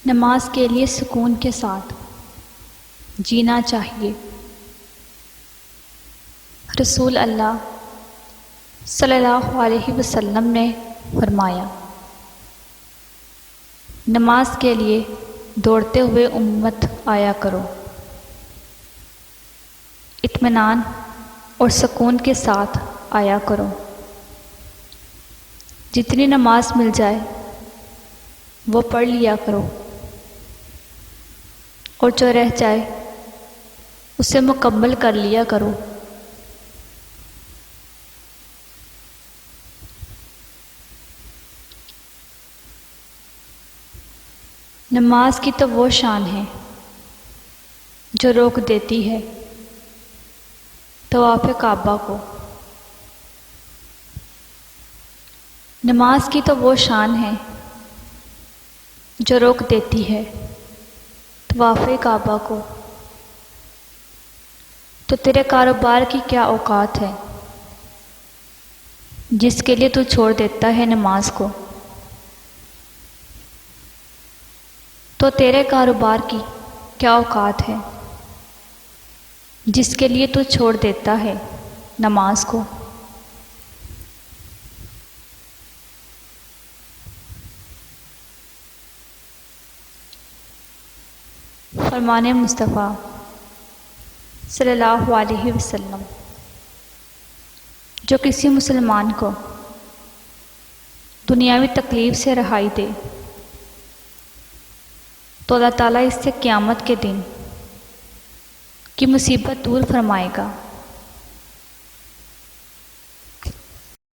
نماز کے لیے سکون کے ساتھ جینا چاہیے۔ رسول اللہ صلی اللہ علیہ وسلم نے فرمایا، نماز کے لیے دوڑتے ہوئے امت آیا کرو، اطمینان اور سکون کے ساتھ آیا کرو۔ جتنی نماز مل جائے وہ پڑھ لیا کرو، اور جو رہ جائے اسے مکمل کر لیا کرو۔ نماز کی تو وہ شان ہے جو روک دیتی ہے طواف کعبہ کو۔ نماز کی تو وہ شان ہے جو روک دیتی ہے طواف کعبہ کو۔ تو تیرے کاروبار کی کیا اوقات ہے جس کے لیے تو چھوڑ دیتا ہے نماز کو؟ تو تیرے کاروبار کی کیا اوقات ہے جس کے لیے تو چھوڑ دیتا ہے نماز کو؟ فرمان مصطفیٰ صلی اللہ علیہ وسلم، جو کسی مسلمان کو دنیاوی تکلیف سے رہائی دے تو اللہ تعالیٰ اس سے قیامت کے دن کی مصیبت دور فرمائے گا۔